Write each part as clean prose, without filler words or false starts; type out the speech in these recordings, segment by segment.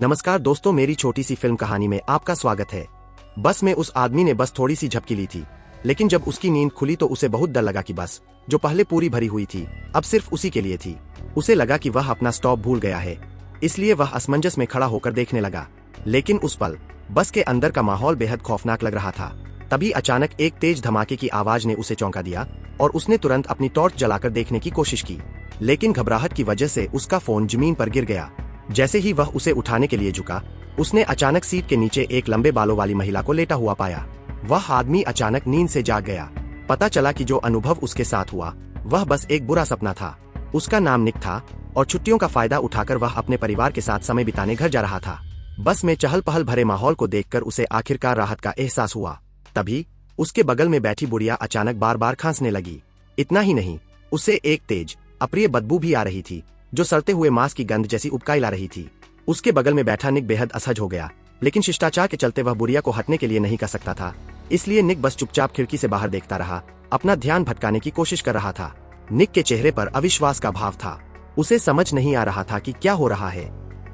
नमस्कार दोस्तों, मेरी छोटी सी फिल्म कहानी में आपका स्वागत है। बस में उस आदमी ने बस थोड़ी सी झपकी ली थी, लेकिन जब उसकी नींद खुली तो उसे बहुत डर लगा कि बस जो पहले पूरी भरी हुई थी अब सिर्फ उसी के लिए थी। उसे लगा कि वह अपना स्टॉप भूल गया है, इसलिए वह असमंजस में खड़ा होकर देखने लगा। लेकिन उस पल बस के अंदर का माहौल बेहद खौफनाक लग रहा था। तभी अचानक एक तेज धमाके की आवाज ने उसे चौंका दिया और उसने तुरंत अपनी टॉर्च जलाकर देखने की कोशिश की, लेकिन घबराहट की वजह से उसका फोन जमीन पर गिर गया। जैसे ही वह उसे उठाने के लिए झुका, उसने अचानक सीट के नीचे एक लंबे बालों वाली महिला को लेटा हुआ पाया। वह आदमी अचानक नींद से जाग गया। पता चला कि जो अनुभव उसके साथ हुआ वह बस एक बुरा सपना था। उसका नाम निक था और छुट्टियों का फायदा उठाकर वह अपने परिवार के साथ समय बिताने घर जा रहा था। बस में चहल पहल भरे माहौल को देखकर उसे आखिरकार राहत का एहसास हुआ। तभी उसके बगल में बैठी बुढ़िया अचानक बार बार खांसने लगी। इतना ही नहीं, उसे एक तेज अप्रिय बदबू भी आ रही थी जो सड़ते हुए मांस की गंध जैसी उबकाई ला रही थी। उसके बगल में बैठा निक बेहद असहज हो गया, लेकिन शिष्टाचार के चलते वह बुढ़िया को हटने के लिए नहीं कर सकता था। इसलिए निक बस चुपचाप खिड़की से बाहर देखता रहा, अपना ध्यान भटकाने की कोशिश कर रहा था। निक के चेहरे पर अविश्वास का भाव था। उसे समझ नहीं आ रहा था कि क्या हो रहा है,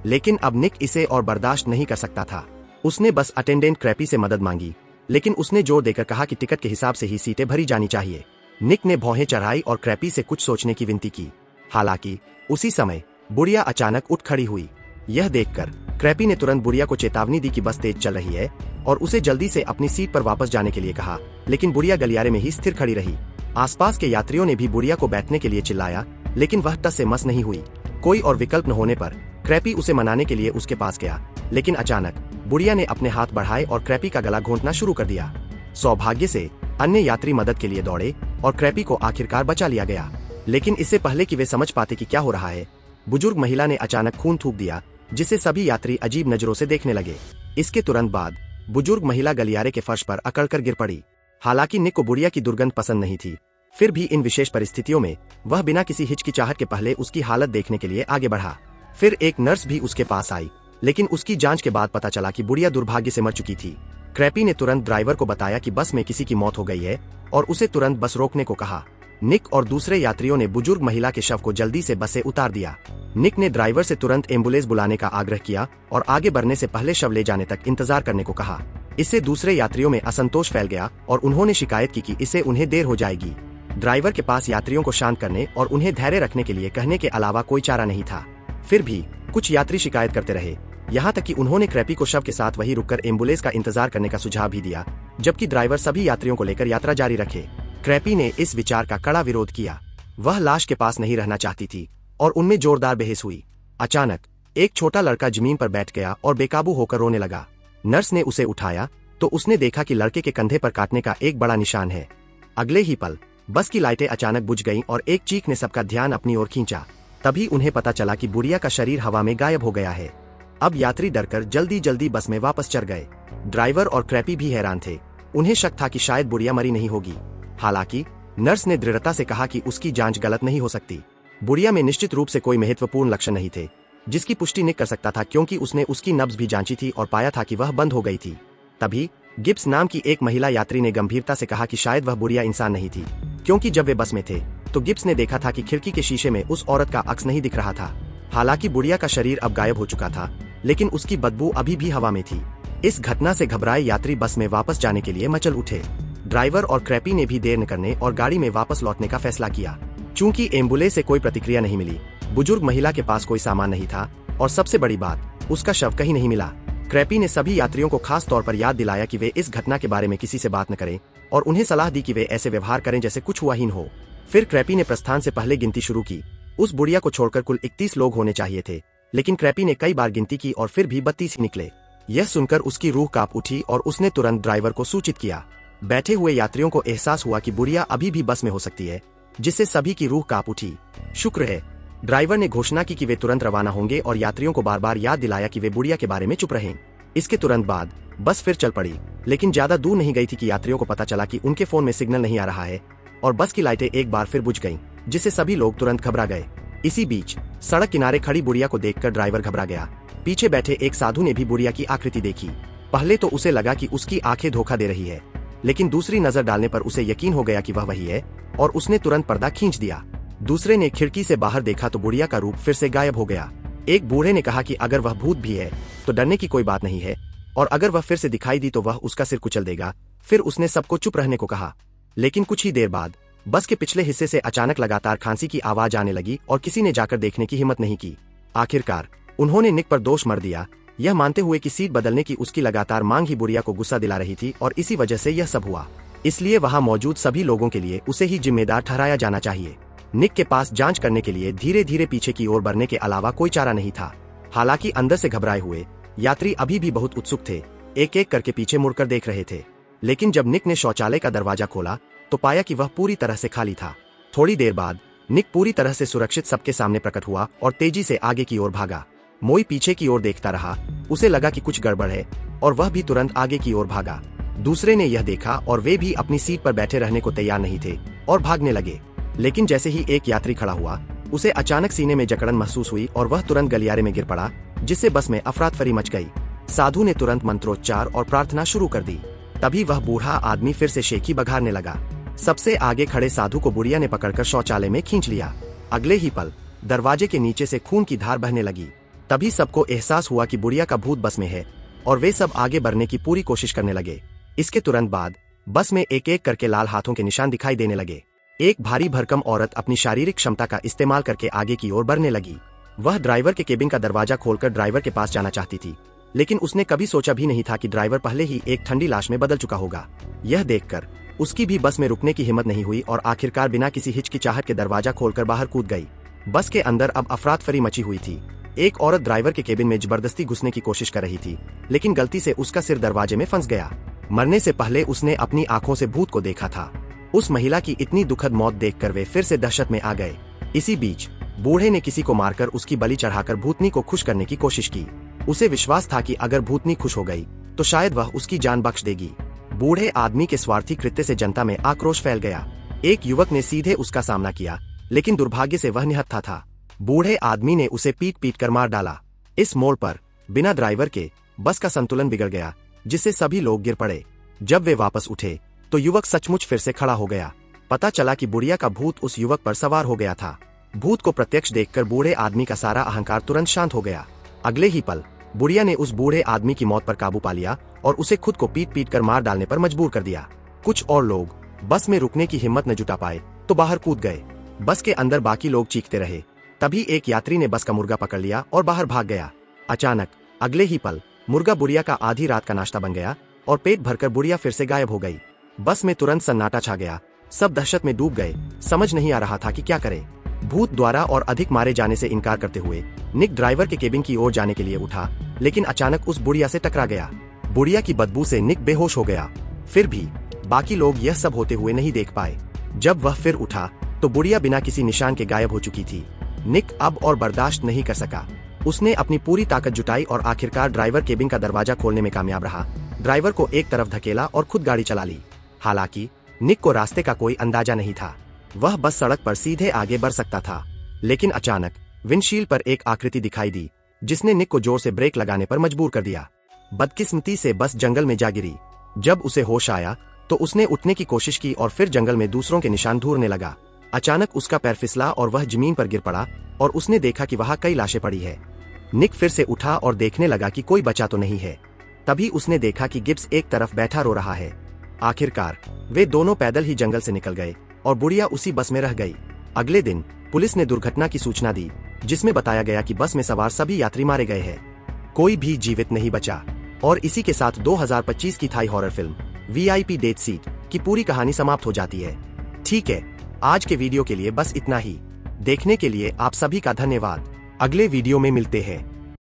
लेकिन अब निक इसे और बर्दाश्त नहीं कर सकता था। उसने बस अटेंडेंट क्रैपी से मदद मांगी, लेकिन उसने जोर देकर कहा कि टिकट के हिसाब से ही सीटें भरी जानी चाहिए। निक ने भौहें चढ़ाई और क्रैपी से कुछ सोचने की विनती की। हालांकि उसी समय बुढ़िया अचानक उठ खड़ी हुई। यह देखकर क्रैपी ने तुरंत बुढ़िया को चेतावनी दी कि बस तेज चल रही है और उसे जल्दी से अपनी सीट पर वापस जाने के लिए कहा, लेकिन बुढ़िया गलियारे में ही स्थिर खड़ी रही। आसपास के यात्रियों ने भी बुढ़िया को बैठने के लिए चिल्लाया, लेकिन वह टस से मस नहीं हुई। कोई और विकल्प न होने पर क्रैपी उसे मनाने के लिए उसके पास गया, लेकिन अचानक बुढ़िया ने अपने हाथ बढ़ाए और क्रैपी का गला घोंटना शुरू कर दिया। सौभाग्य से अन्य यात्री मदद के लिए दौड़े और क्रैपी को आखिरकार बचा लिया गया। लेकिन इससे पहले कि वे समझ पाते कि क्या हो रहा है, बुजुर्ग महिला ने अचानक खून थूक दिया, जिसे सभी यात्री अजीब नजरों से देखने लगे। इसके तुरंत बाद बुजुर्ग महिला गलियारे के फर्श पर अकड़कर गिर पड़ी। हालांकि निक को बुढ़िया की दुर्गंध पसंद नहीं थी, फिर भी इन विशेष परिस्थितियों में वह बिना किसी हिचकिचाहट के पहले उसकी हालत देखने के लिए आगे बढ़ा। फिर एक नर्स भी उसके पास आई, लेकिन उसकी जांच के बाद पता चला कि बुढ़िया दुर्भाग्य से मर चुकी थी। क्रैपी ने तुरंत ड्राइवर को बताया कि बस में किसी की मौत हो गई है और उसे तुरंत बस रोकने को कहा। निक और दूसरे यात्रियों ने बुजुर्ग महिला के शव को जल्दी से बस से उतार दिया। निक ने ड्राइवर से तुरंत एम्बुलेंस बुलाने का आग्रह किया और आगे बढ़ने से पहले शव ले जाने तक इंतजार करने को कहा। इससे दूसरे यात्रियों में असंतोष फैल गया और उन्होंने शिकायत की कि इससे उन्हें देर हो जाएगी। ड्राइवर के पास यात्रियों को शांत करने और उन्हें धैर्य रखने के लिए कहने के अलावा कोई चारा नहीं था। फिर भी कुछ यात्री शिकायत करते रहे, यहाँ तक कि उन्होंने क्रैपी को शव के साथ वहीं रुककर एम्बुलेंस का इंतजार करने का सुझाव भी दिया, जबकि ड्राइवर सभी यात्रियों को लेकर यात्रा जारी रखे। क्रैपी ने इस विचार का कड़ा विरोध किया। वह लाश के पास नहीं रहना चाहती थी और उनमें जोरदार बहस हुई। अचानक एक छोटा लड़का जमीन पर बैठ गया और बेकाबू होकर रोने लगा। नर्स ने उसे उठाया तो उसने देखा कि लड़के के कंधे पर काटने का एक बड़ा निशान है। अगले ही पल बस की लाइटें अचानक बुझ गईं और एक चीख ने सबका ध्यान अपनी ओर खींचा। तभी उन्हें पता चला कि बुढ़िया का शरीर हवा में गायब हो गया है। अब यात्री डरकर जल्दी जल्दी बस में वापस चढ़ गए। ड्राइवर और क्रैपी भी हैरान थे। उन्हें शक था कि शायद बुढ़िया मरी नहीं होगी। हालांकि नर्स ने दृढ़ता से कहा कि उसकी जांच गलत नहीं हो सकती। बुढ़िया में निश्चित रूप से कोई महत्वपूर्ण लक्षण नहीं थे, जिसकी पुष्टि निक कर सकता था, क्योंकि उसने उसकी नब्ज भी जांची थी और पाया था कि वह बंद हो गई थी। तभी गिब्स नाम की एक महिला यात्री ने गंभीरता से कहा कि शायद वह बुढ़िया इंसान नहीं थी, क्योंकि जब वे बस में थे तो गिब्स ने देखा था कि खिड़की के शीशे में उस औरत का अक्स नहीं दिख रहा था। हालांकि बुढ़िया का शरीर अब गायब हो चुका था, लेकिन उसकी बदबू अभी भी हवा में थी। इस घटना से घबराए यात्री बस में वापस जाने के लिए मचल उठे। ड्राइवर और क्रैपी ने भी देर न करने और गाड़ी में वापस लौटने का फैसला किया। चूंकि एम्बुलेंस से कोई प्रतिक्रिया नहीं मिली, बुजुर्ग महिला के पास कोई सामान नहीं था और सबसे बड़ी बात, उसका शव कहीं नहीं मिला। क्रैपी ने सभी यात्रियों को खास तौर पर याद दिलाया कि वे इस घटना के बारे में किसी से बात न करें और उन्हें सलाह दी कि वे ऐसे व्यवहार करें जैसे कुछ हुआ ही न हो। फिर क्रैपी ने प्रस्थान से पहले गिनती शुरू की। उस बुढ़िया को छोड़कर कुल 31 लोग होने चाहिए थे, लेकिन क्रैपी ने कई बार गिनती की और फिर भी 32 ही निकले। यह सुनकर उसकी रूह कांप उठी और उसने तुरंत ड्राइवर को सूचित किया। बैठे हुए यात्रियों को एहसास हुआ कि बुढ़िया अभी भी बस में हो सकती है, जिससे सभी की रूह कांप उठी। शुक्र है ड्राइवर ने घोषणा की कि वे तुरंत रवाना होंगे और यात्रियों को बार बार याद दिलाया कि वे बुढ़िया के बारे में चुप रहें। इसके तुरंत बाद बस फिर चल पड़ी, लेकिन ज्यादा दूर नहीं गई थी कि यात्रियों को पता चला कि उनके फोन में सिग्नल नहीं आ रहा है और बस की लाइटें एक बार फिर बुझ गईं, जिससे सभी लोग तुरंत घबरा गए। इसी बीच सड़क किनारे खड़ी बुढ़िया को देखकर ड्राइवर घबरा गया। पीछे बैठे एक साधु ने भी बुढ़िया की आकृति देखी। पहले तो उसे लगा कि उसकी आंखें धोखा दे रही है, लेकिन दूसरी नजर डालने पर उसे यकीन हो गया कि वह वही है और उसने तुरंत पर्दा खींच दिया। दूसरे ने खिड़की से बाहर देखा तो बुढ़िया का रूप फिर से गायब हो गया। एक बूढ़े ने कहा कि अगर वह भूत भी है तो तो डरने की कोई बात नहीं है, और अगर वह फिर से दिखाई दी तो वह उसका सिर कुचल देगा। फिर उसने सबको चुप रहने को कहा। लेकिन कुछ ही देर बाद बस के पिछले हिस्से से अचानक लगातार खांसी की आवाज आने लगी और किसी ने जाकर देखने की हिम्मत नहीं की। आखिरकार उन्होंने निक पर दोष मर दिया, यह मानते हुए कि सीट बदलने की उसकी लगातार मांग ही बुढ़िया को गुस्सा दिला रही थी और इसी वजह से यह सब हुआ। इसलिए वहां मौजूद सभी लोगों के लिए उसे ही जिम्मेदार ठहराया जाना चाहिए। निक के पास जांच करने के लिए धीरे धीरे पीछे की ओर बढ़ने के अलावा कोई चारा नहीं था। हालांकि अंदर से घबराए हुए यात्री अभी भी बहुत उत्सुक थे, एक एक करके पीछे मुड़कर देख रहे थे। लेकिन जब निक ने शौचालय का दरवाजा खोला तो पाया कि वह पूरी तरह से खाली था। थोड़ी देर बाद निक पूरी तरह से सुरक्षित सबके सामने प्रकट हुआ और तेजी से आगे की ओर भागा। मोई पीछे की ओर देखता रहा, उसे लगा कि कुछ गड़बड़ है और वह भी तुरंत आगे की ओर भागा। दूसरे ने यह देखा और वे भी अपनी सीट पर बैठे रहने को तैयार नहीं थे और भागने लगे। लेकिन जैसे ही एक यात्री खड़ा हुआ, उसे अचानक सीने में जकड़न महसूस हुई और वह तुरंत गलियारे में गिर पड़ा, जिससे बस में अफरातफरी मच गई। साधु ने तुरंत मंत्रोच्चार और प्रार्थना शुरू कर दी। तभी वह बूढ़ा आदमी फिर से शेखी बघारने लगा। सबसे आगे खड़े साधु को बुढ़िया ने पकड़कर शौचालय में खींच लिया। अगले ही पल दरवाजे के नीचे से खून की धार बहने लगी। तभी सबको एहसास हुआ कि बुढ़िया का भूत बस में है और वे सब आगे बढ़ने की पूरी कोशिश करने लगे। इसके तुरंत बाद बस में एक एक करके लाल हाथों के निशान दिखाई देने लगे। एक भारी भरकम औरत अपनी शारीरिक क्षमता का इस्तेमाल करके आगे की ओर बढ़ने लगी। वह ड्राइवर के केबिन का दरवाजा खोलकर ड्राइवर के पास जाना चाहती थी, लेकिन उसने कभी सोचा भी नहीं था कि ड्राइवर पहले ही एक ठंडी लाश में बदल चुका होगा। यह देखकर उसकी भी बस में रुकने की हिम्मत नहीं हुई और आखिरकार बिना किसी हिचकिचाहट के दरवाजा खोलकर बाहर कूद गई। बस के अंदर अब अफरातफरी मची हुई थी। एक औरत ड्राइवर के केबिन में जबरदस्ती घुसने की कोशिश कर रही थी, लेकिन गलती से उसका सिर दरवाजे में फंस गया। मरने से पहले उसने अपनी आंखों से भूत को देखा था। उस महिला की इतनी दुखद मौत देखकर वे फिर से दहशत में आ गए। इसी बीच बूढ़े ने किसी को मारकर उसकी बलि चढ़ाकर भूतनी को खुश करने की कोशिश की। उसे विश्वास था कि अगर भूतनी खुश हो गई तो शायद वह उसकी जान बख्श देगी। बूढ़े आदमी के स्वार्थी कृत्य से जनता में आक्रोश फैल गया। एक युवक ने सीधे उसका सामना किया, लेकिन दुर्भाग्य से वह निहत्था था। बूढ़े आदमी ने उसे पीट पीट कर मार डाला। इस मोड़ पर बिना ड्राइवर के बस का संतुलन बिगड़ गया, जिससे सभी लोग गिर पड़े। जब वे वापस उठे तो युवक सचमुच फिर से खड़ा हो गया। पता चला कि बुढ़िया का भूत उस युवक पर सवार हो गया था। भूत को प्रत्यक्ष देखकर बूढ़े आदमी का सारा अहंकार तुरंत शांत हो गया। अगले ही पल बुढ़िया ने उस बूढ़े आदमी की मौत पर काबू पा लिया और उसे खुद को पीट पीट कर मार डालने पर मजबूर कर दिया। कुछ और लोग बस में रुकने की हिम्मत न जुटा पाए तो बाहर कूद गए। बस के अंदर बाकी लोग चीखते रहे। तभी एक यात्री ने बस का मुर्गा पकड़ लिया और बाहर भाग गया। अचानक अगले ही पल मुर्गा बुढ़िया का आधी रात का नाश्ता बन गया और पेट भरकर बुढ़िया फिर से गायब हो गई। बस में तुरंत सन्नाटा छा गया। सब दहशत में डूब गए। समझ नहीं आ रहा था कि क्या करें। भूत द्वारा और अधिक मारे जाने से इनकार करते हुए निक ड्राइवर के केबिन की ओर जाने के लिए उठा, लेकिन अचानक उस बुढ़िया से टकरा गया। बुढ़िया की बदबू से निक बेहोश हो गया। फिर भी बाकी लोग यह सब होते हुए नहीं देख पाए। जब वह फिर उठा तो बुढ़िया बिना किसी निशान के गायब हो चुकी थी। निक अब और बर्दाश्त नहीं कर सका। उसने अपनी पूरी ताकत जुटाई और आखिरकार ड्राइवर केबिन का दरवाजा खोलने में कामयाब रहा। ड्राइवर को एक तरफ धकेला और खुद गाड़ी चला ली। हालांकि निक को रास्ते का कोई अंदाजा नहीं था। वह बस सड़क पर सीधे आगे बढ़ सकता था, लेकिन अचानक विंडशील्ड पर एक आकृति दिखाई दी, जिसने निक को जोर से ब्रेक लगाने पर मजबूर कर दिया। बदकिस्मती से बस जंगल में जा गिरी। जब उसे होश आया तो उसने उठने की कोशिश की और फिर जंगल में दूसरों के निशान ढूंढने लगा। अचानक उसका पैर फिसला और वह जमीन पर गिर पड़ा और उसने देखा कि वहां कई लाशें पड़ी है। निक फिर से उठा और देखने लगा कि कोई बचा तो नहीं है। तभी उसने देखा कि गिब्स एक तरफ बैठा रो रहा है। आखिरकार वे दोनों पैदल ही जंगल से निकल गए और बुढ़िया उसी बस में रह गई। अगले दिन पुलिस ने दुर्घटना की सूचना दी, जिसमें बताया गया कि बस में सवार सभी यात्री मारे गए हैं। कोई भी जीवित नहीं बचा। और इसी के साथ 2025 की Thai horror film VIP death seat की पूरी कहानी समाप्त हो जाती है। ठीक है, आज के वीडियो के लिए बस इतना ही। देखने के लिए आप सभी का धन्यवाद। अगले वीडियो में मिलते हैं।